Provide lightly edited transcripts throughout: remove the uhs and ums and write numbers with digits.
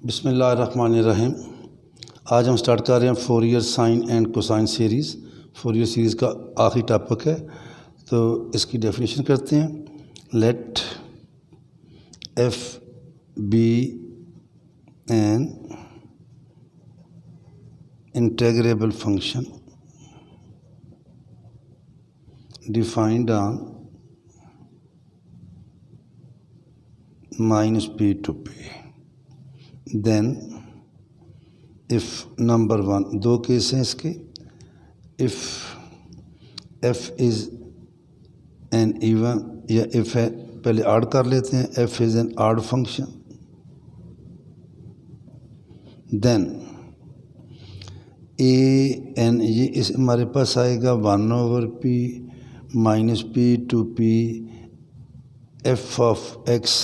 बिस्मिल्लाहिर्रहमानिर्रहीम। आज हम स्टार्ट कर रहे हैं Fourier sine and cosine series. Fourier series का आखिरी टॉपिक है, तो इसकी डेफिनेशन करते हैं। Let F be an integrable function defined on minus P to P. Then if number one, दो केस हैं इसके। If F is an even, या इफ़ है पहले ऐड कर लेते हैं, F is an odd function, then A N, ये इस हमारे पास आएगा 1/p minus P to P F of x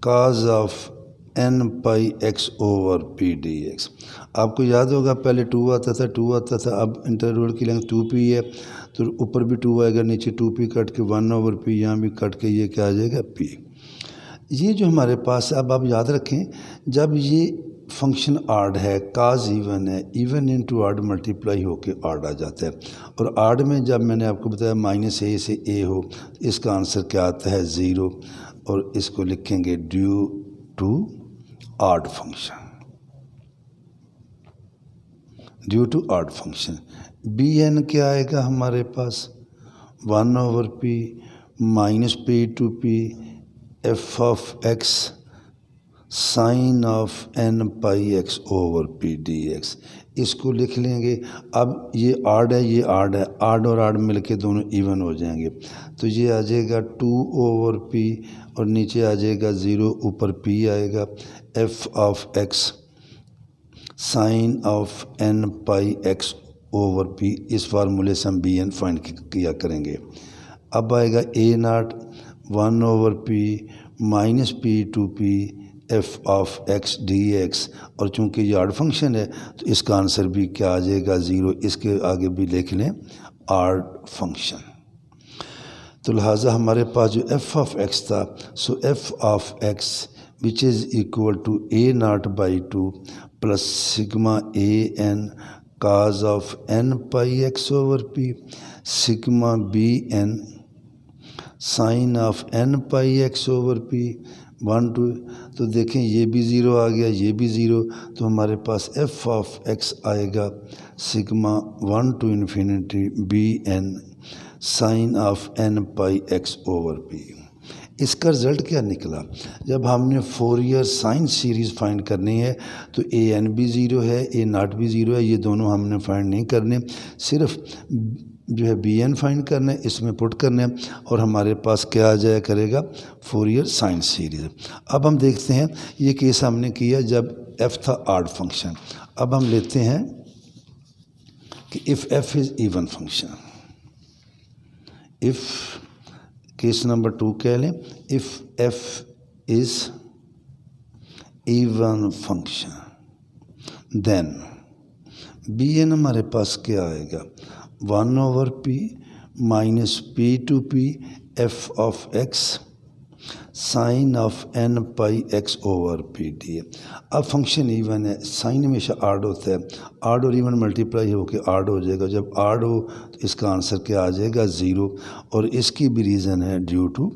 cos of N pi x over P D X. आपको याद होगा पहले 2 आता था, अब इंटरवल की लेंथ 2p है, तो ऊपर भी 2 आएगा, नीचे 2p कट के 1/p, यहाँ भी कट के ये क्या आ जाएगा p। ये जो हमारे पास, अब आप याद रखें, जब ये फंक्शन आड है, काज इवन है, इवन इनटू आड मल्टीप्लाई होके आड आ जाता है। और आड में जब मैंने आपको बताया -a से a हो, इसका आंसर क्या आता है 0, और इसको लिखेंगे due to odd function, due to odd function. B N क्या आएगा हमारे पास 1/p minus P to P F of X sine of N pi x over P D X. इसको लिख लेंगे। अब ये आड है, ये आड है, आड और आड मिलके दोनों इवन हो जाएंगे, तो ये आ जाएगा 2/p और नीचे आ जाएगा 0, ऊपर p आएगा, F of X sine of N pi x over p। इस फार्मूले से हम बी एन फाइंड किया करेंगे। अब आएगा a0 1/p minus P to P F of x D X, और चूँकि ये आड फंक्शन है तो इसका आंसर भी क्या आ जाएगा 0। इसके आगे भी लिख लें आड फंक्शन। तो लिहाजा हमारे पास जो एफ ऑफ एक्स था, so f of x which is equal to a0/2 plus sigma a n cos of N pi x over p sigma b N sine of N pi x over p 1 2। तो देखें ये भी 0 आ गया, ये भी 0, तो हमारे पास एफ ऑफ एक्स आएगा sigma 1 to infinity B N sine of N pi x over P. इसका रिज़ल्ट क्या निकला? जब हमने फोरियर साइन सीरीज़ फाइंड करनी है तो ए एन भी 0 है, a0 भी 0 है, ये दोनों हमने फाइंड नहीं करने, सिर्फ जो है बी एन फाइंड करना है, इसमें पुट करना है, और हमारे पास क्या आ जाया करेगा फोरियर साइन सीरीज़। अब हम देखते हैं, ये केस हमने किया जब एफ था ऑड फंक्शन। अब हम लेते हैं कि if F is even function, if case number 2 कह लें, if F is even function, then B N हमारे पास क्या आएगा 1/p minus P to P F of X sine of N pi x over P D. अब function even है, sine हमेशा odd होता है, आड और इवन मल्टीप्लाई होकर आड हो जाएगा। जब आड हो तो इसका आंसर क्या आ जाएगा 0, और इसकी भी रीज़न है ड्यू टू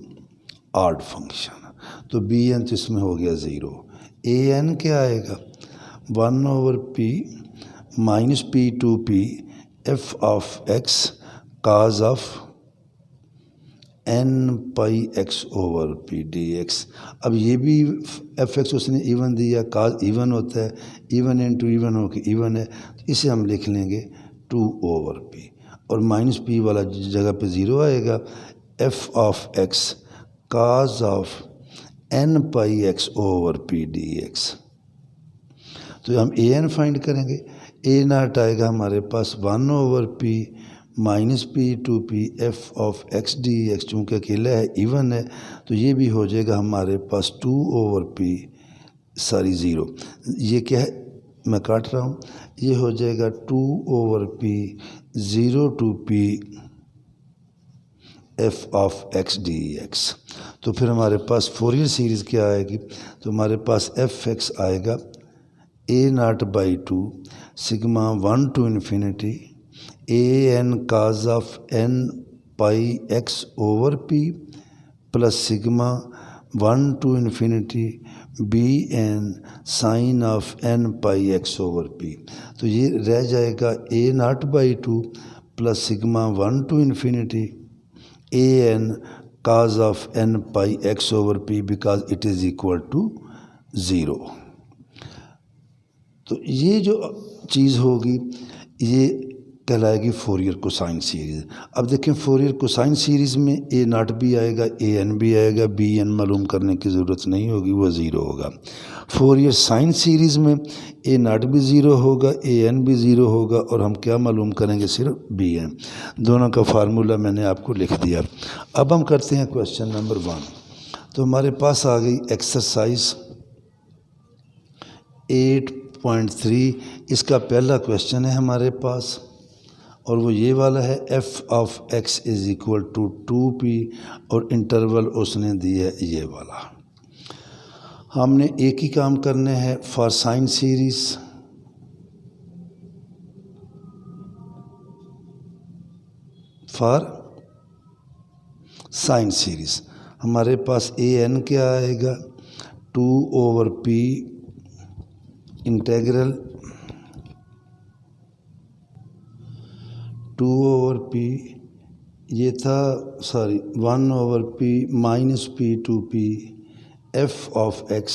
ऑड फंक्शन। तो बी एन तो इसमें हो गया 0। ए एन क्या आएगा 1/p minus P to P F of x cos of N pi x over P D X. अब ये भी एफ एक्स उसने इवन दिया, काज इवन होता है, इवन इनटू इवन हो के इवन है, तो इसे हम लिख लेंगे 2/p, और माइनस पी वाला जगह पे 0 आएगा, F of x cos of N pi x over P D x. तो हम ए एन फाइंड करेंगे। a0 आएगा हमारे पास 1/p minus P to P F of x D x, चूँकि अकेला है, इवन है, तो ये भी हो जाएगा हमारे पास 2/p 0। ये क्या है, मैं काट रहा हूँ, ये हो जाएगा 2/p 0 to p F of x D x. तो फिर हमारे पास फोरियर सीरीज़ क्या आएगी, तो हमारे पास एफ एक्स आएगा a0/2 sigma 1 to infinity an cos of n pi x over p plus sigma 1 to infinity bn sine of n pi x over p। तो ये रह जाएगा a0/2 plus sigma 1 to infinity an cos of n pi x over p because it is equal to 0। तो ये जो चीज़ होगी ये कहलाएगी फोरियर कोसाइन सीरीज़। अब देखें फोरियर कोसाइन सीरीज़ में a0 भी आएगा an भी आएगा, bn मालूम करने की ज़रूरत नहीं होगी, वो ज़ीरो होगा। फोरियर साइन सीरीज़ में a0 भी ज़ीरो होगा, an भी ज़ीरो होगा और हम क्या मालूम करेंगे, सिर्फ bn। दोनों का फार्मूला मैंने आपको लिख दिया। अब हम करते हैं क्वेश्चन नंबर 1। तो हमारे पास आ गई एक्सरसाइज 8.3, इसका पहला क्वेश्चन है हमारे पास और वो ये वाला है F of X is equal to 2p और इंटरवल उसने दिया है ये वाला। हमने एक ही काम करने हैं for sine series, for sine series हमारे पास an क्या आएगा 2/p इंटेग्रल 2/p ये था 1/p minus p to p f of x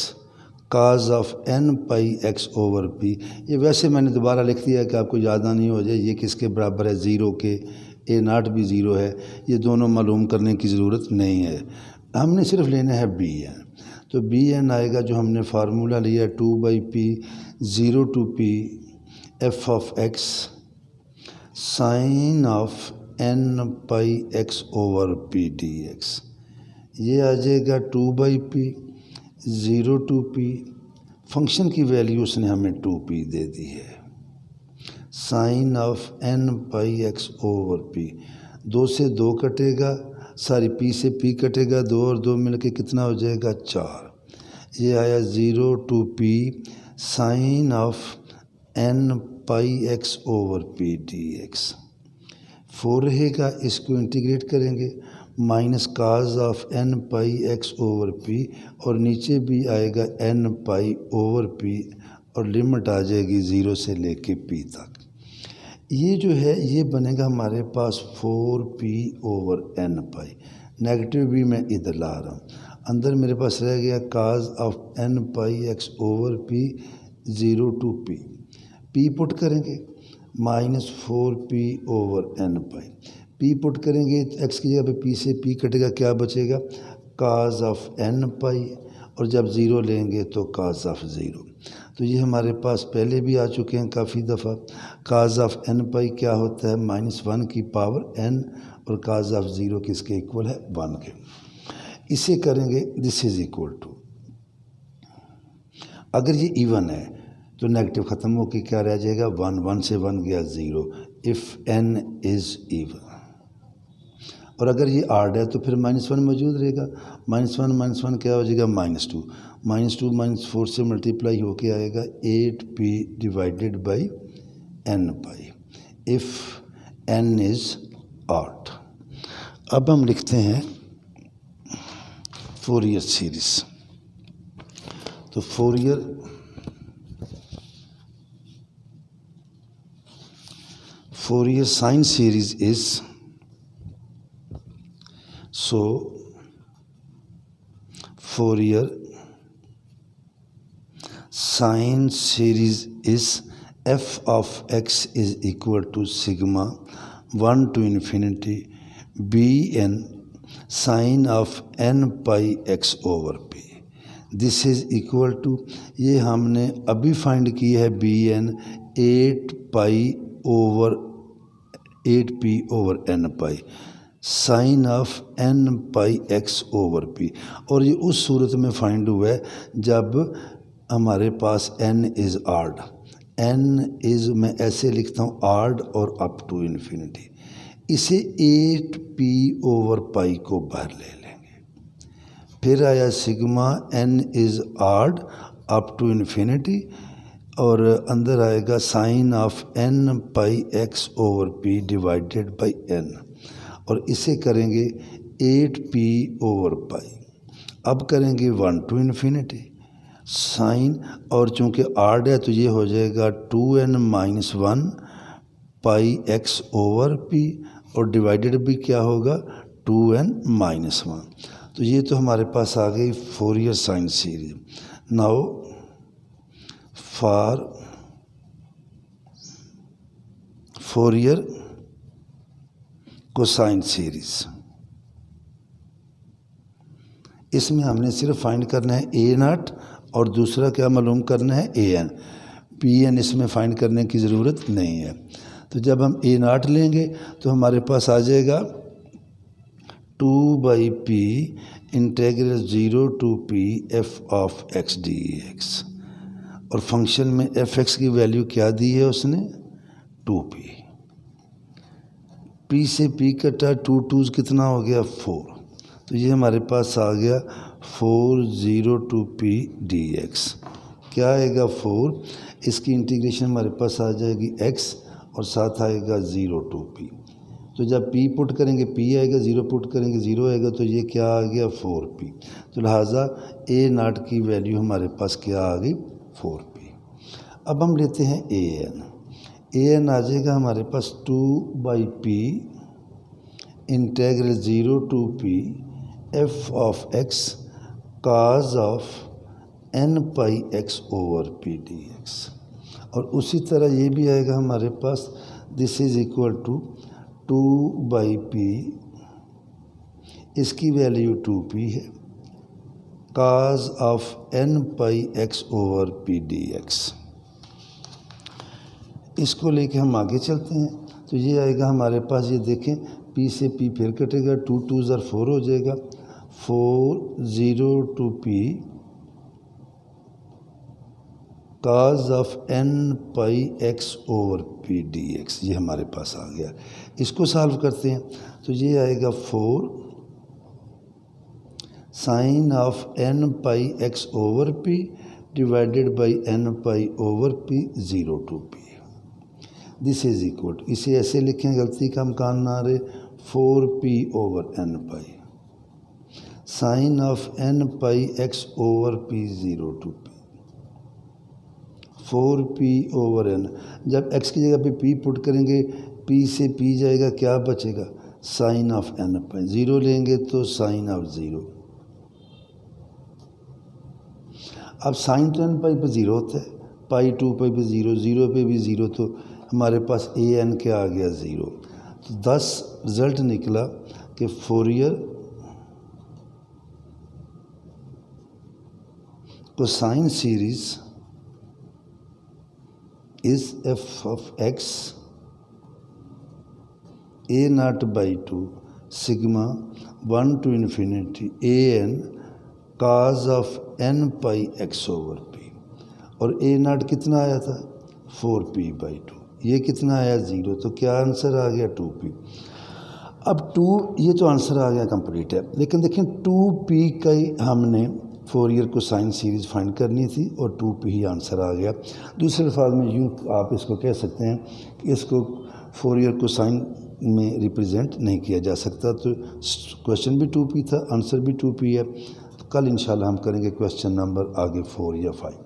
cos of n pi x over p। ये वैसे मैंने दोबारा लिख दिया है कि आपको याद नहीं हो जाए ये किसके बराबर है, ज़ीरो के। a0 भी ज़ीरो है, ये दोनों मालूम करने की ज़रूरत नहीं है, हमने सिर्फ लेना है bn। तो bn आएगा जो हमने फार्मूला लिया 2/p 0 to p f of x sine of n pi x over p dx। ये आ जाएगा 2/p 0 to p, फंक्शन की वैल्यू उसने हमें 2p दे दी है, sine of n pi x over p। 2 से 2 कटेगा, p से p कटेगा, 2 और 2 मिलके कितना हो जाएगा 4। ये आया 0 to p sine of n pi x over p dx। 4 रहेगा, इसको इंटीग्रेट करेंगे minus cause of n pi x over p और नीचे भी आएगा n pi over p और लिमिट आ जाएगी 0 से लेके p तक। ये जो है ये बनेगा हमारे पास 4p over n pi, negative भी मैं इधर ला रहा हूँ, अंदर मेरे पास रह गया cos of n pi x over p 0 to p, p put करेंगे minus 4p over n pi, p put करेंगे तो x की जगह पे p से p कटेगा, क्या बचेगा काज ऑफ n pi और जब ज़ीरो लेंगे तो काज ऑफ ज़ीरो। तो ये हमारे पास पहले भी आ चुके हैं काफ़ी दफ़ा। काज ऑफ n pi क्या होता है -1 की पावर n और काज ऑफ ज़ीरो किसके इक्वल है 1 के। इसे करेंगे दिस इज़ इक्वल टू, अगर ये इवन है तो नेगेटिव ख़त्म होकर क्या रह जाएगा 1, 1 से 1 गया 0 इफ़ n इज़ इवन। और अगर ये आड है तो फिर -1 मौजूद रहेगा, -1 क्या हो जाएगा -2, -2 -4 से मल्टीप्लाई होके आएगा 8p divided by n pi if n is odd. अब हम लिखते हैं फोरियर सीरीज़। तो Fourier sine series is, so Fourier sine series is f of x is equal to sigma 1 to infinity bn sine of n pi x over p। This is equal to, ये हमने अभी find की है bn 8p over n pi sine of n pi x over p, और ये उस सूरत में find हुआ है जब हमारे पास n इज़ आर्ड। n इज़ मैं ऐसे लिखता हूँ आर्ड और अप टू इन्फिनिटी, इसे 8p/पाई को बाहर ले लेंगे। फिर आया sigma n is odd up to infinity और अंदर आएगा sine of n pi x/p divided by n और इसे करेंगे 8p/पाई। अब करेंगे 1 टू इन्फिनिटी साइन और चूँकि ऑड है तो ये हो जाएगा 2n - 1 पाई x/p और डिवाइडेड भी क्या होगा 2n - 1। तो ये तो हमारे पास आ गई Fourier sine series. Now for Fourier cosine series, इसमें हमने सिर्फ फाइंड करना है a0 और दूसरा क्या मालूम करना है an। pn इसमें फाइंड करने की ज़रूरत नहीं है। तो जब हम a0 लेंगे तो हमारे पास आ जाएगा 2/p integral 0 to p f of x dx और फंक्शन में fx की वैल्यू क्या दी है उसने 2p। p से p कटा 2 2 कितना हो गया 4। तो ये हमारे पास आ गया 4 0 to p dx। क्या आएगा 4, इसकी इंटीग्रेशन हमारे पास आ जाएगी x और साथ आएगा 0 to p। तो जब p पुट करेंगे p आएगा, 0 पुट करेंगे 0 आएगा, तो ये क्या आ गया 4p। तो लिहाजा a0 की वैल्यू हमारे पास क्या आ गई 4p। अब हम लेते हैं an आ जाएगा हमारे पास 2/p integral 0 to p f of x cos of n pi x/p dx और उसी तरह ये भी आएगा हमारे पास this is equal to 2/p इसकी वैल्यू 2p है cos of n pi x/p dx। इसको लेके हम आगे चलते हैं। तो ये आएगा हमारे पास, ये देखें p से p फिर कटेगा 2 2 4 हो जाएगा 4 0 to p cos of n pi x/p dx ये हमारे पास आ गया। इसको सॉल्व करते हैं तो ये आएगा 4 sine of n pi x/p divided by n पाई/p 0 to p। This is equal, इसे ऐसे लिखें गलती का मकान ना रहे 4p/n pi sine of n pi x/p 0 to p 4p/n। जब x की जगह पे p पुट करेंगे p से p जाएगा, क्या बचेगा साइन ऑफ n पाई, 0 लेंगे तो साइन ऑफ 0। अब साइन तो n पाई पे 0 होता है, पाई 2 पाई पे 0, 0 पे भी 0, तो हमारे पास an क्या आ गया 0। तो 10 रिज़ल्ट निकला कि Fourier cosine series is f of x a0/2 sigma 1 to infinity an cos of n pi x/p और a0 कितना आया था 4p/2, ये कितना आया 0, तो क्या आंसर आ गया 2p। अब 2 ये तो आंसर आ गया कंप्लीट है, लेकिन देखें 2p का ही हमने फोरियर कोसाइन सीरीज़ फाइंड करनी थी और 2p ही आंसर आ गया। दूसरे अल्फाज में यूँ आप इसको कह सकते हैं कि इसको फोरियर कोसाइन में रिप्रेजेंट नहीं किया जा सकता। तो क्वेश्चन भी 2p था, आंसर भी 2p है। तो कल इंशाल्लाह हम करेंगे क्वेश्चन नंबर आगे 4 या 5।